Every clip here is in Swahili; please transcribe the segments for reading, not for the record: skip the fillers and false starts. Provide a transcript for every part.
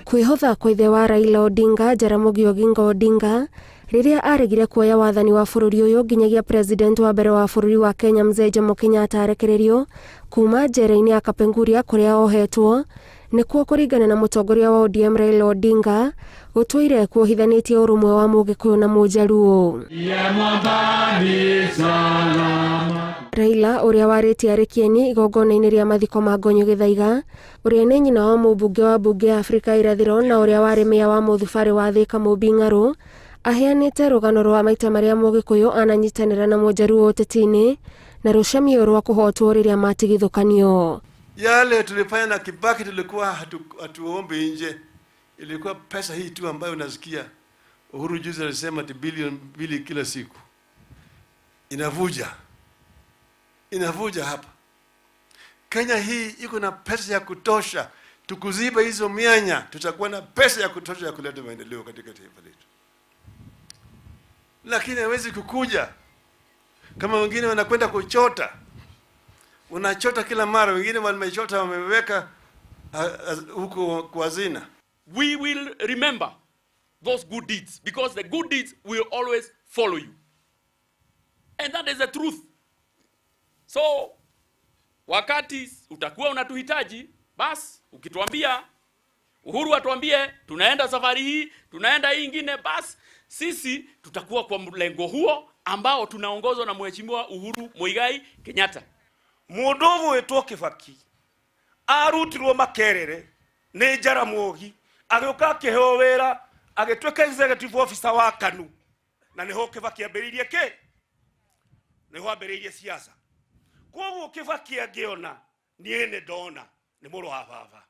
Kwĩhotha kwa ithe wa Raila Odinga, Jaramogi Oginga Odinga, riria aregire kuoya wathani wa bũrũri ũyũ nginyagia president wa mbere wa bũrũri wa Kenya Mzee Jomo Kenyatta arekererio kuma njera-inĩ ya Kapenguria kuria ohetwo, nĩkuo kũringana na mũtongoria wa ODM Raila Odinga gũtũire kuohithanĩtie ũrũmwe wa Mũgĩkũyũ na Mũjaluo. Raila uria warĩtie arĩkieni igongona-inĩ rĩa mathiko ma Ngonyo Gĩthaiga, uria nĩ nyina wa mũmbunge wa bunge ya Afrika irathĩro na uria warĩ meya wa mũthubarĩ wa Thika Mũbing'arũ, aheanĩte rũgano rwa maita marĩa Mũgĩkũyũ ananyitanĩra na Mũjaluo ũteti-inĩ na rũcamio rwa kũhotwo rĩrĩa matigithũkanio. Yale tulifanya na Kibaki tulikuwa hatuombe nje. Ilikuwa pesa hii tu ambayo unasikia Uhuru juzi alisema bilioni 2 kila siku. Inavuja hapa. Kenya hii iko na pesa ya kutosha. Tukuziba hizo mianya, tutakuwa na pesa ya kutosha ya kuleta maendeleo katika taifa letu. Lakini haiwezi kukuja kama wengine wanakwenda kuchota. Unachota kila mara, wengine wamechota wameweka huko kwa hazina. We will remember those good deeds because the good deeds will always follow you. And that is the truth. So, wakati utakuwa unatuhitaji, bas, ukituambia, Uhuru atuambie, tunaenda safari hii, tunaenda hii ingine, bas, sisi tutakuwa kwa mlengo huo ambao tunaongozwa na Mheshimiwa Uhuru Muigai Kenyatta. Mũndũ wetwo Kibaki arutirwo Makerere nĩ Jaramogi agĩũka akĩheo wĩra agĩtuĩka executive officer wa KANU na nĩho Kibaki ambĩrĩirie kĩ nĩho ambĩrĩirie siasa. Koguo Kibaki angĩona niĩ nĩ ndona nĩ mũrũ wa baba.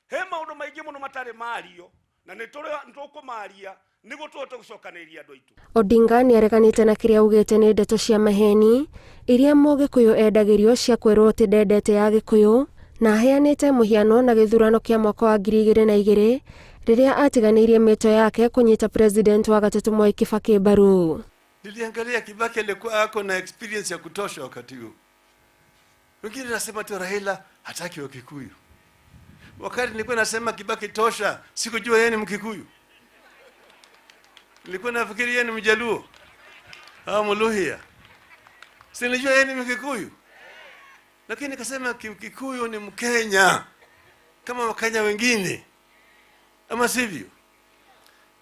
He maũndũ maingĩ mũno matarĩ mario na nĩ tũkũmaria nĩguo tũhote gũcokanĩrĩria andũ aitũ. Odinga nĩ areganĩte na kĩrĩa augĩte nĩ ndeto cia maheni iria Mũgĩkũyũ endagĩrio cia kwĩrwo atĩ ndendete ya Gĩkũyũ, na aheanĩte mũhiano na gĩthurano kĩa mwaka wa 2002 rĩrĩa atiganĩirie mĩto yake kũnyita president wa gatatũ Mwai Kibaki mbaru. Niliangalia Kibaki alikuwa ako na experience ya kutosha wakati huo. Wengine nasema tu Raila hataki wa Kikuyu. Wakati nilikuwa nasema Kibaki tosha, sikujua yeye ni Mkikuyu. Nilikuwa nafikiri yeye ni Mjaluo au Mluhya. Sinijua yeye ni Mkikuyu. Lakini nikasema Kikuyu ni Mkenya kama Wakenya wengine. Ama sivyo?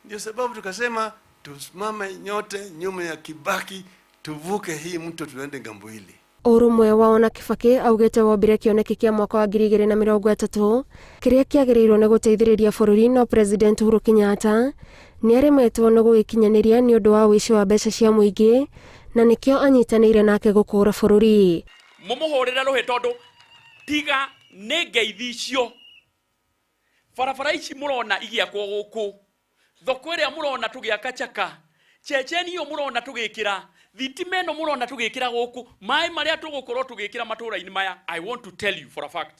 Ndio sababu tukasema tusimame nyote nyuma ya Kibaki, tuvuke hii mto tuende ngambo hili. Ũrũmwe wao na Kibaki augĩte wombire kĩoneki kĩa mwaka wa 2030 kĩrĩa kĩagĩrĩirwo nĩ gũteithĩrĩria bũrũri, no president Uhuru Kenyatta nĩ aremetwo nĩ gũgĩkinyanĩria nĩ ũndũ wa ũici wa mbeca cia mũingĩ, na nĩkĩo anyitanĩire nake gũkũũra bũrũri. Mũmũhũrĩra rũhĩ tondũ tiga nĩ ngeithi icio. Barabara ici mũrona igĩakwo gũkũ, thoko ĩrĩa mũrona tũgĩaka Chaka, Checheni iyo mũrona tũgĩkĩra, thitima ĩno mũrona tũgĩkĩra gũkũ, maĩ marĩa tũgũkorwo tũgĩkĩra matũũra-inĩ maya, I want to tell you for a fact,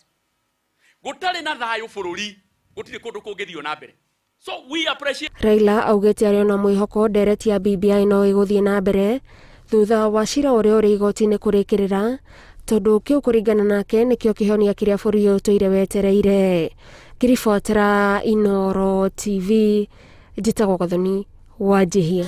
gũtarĩ na thayũ bũrũri, gũtirĩ kũndũ kũngĩthio na mbere. So we appreciate. Raila augĩte arĩ na mwĩhoko ndereti ya BBI no ĩgũthiĩ na mbere thutha wa cira ũrĩa ũrĩ igoti-inĩ kũrĩkĩrĩra, tondũ kĩu kũringana nake nĩkĩo kĩhonia kĩrĩa bũrũri ũyũ ũtũire wetereire. Ngĩribotera Inooro TV, njĩtagwo Gathoni Wanjihia.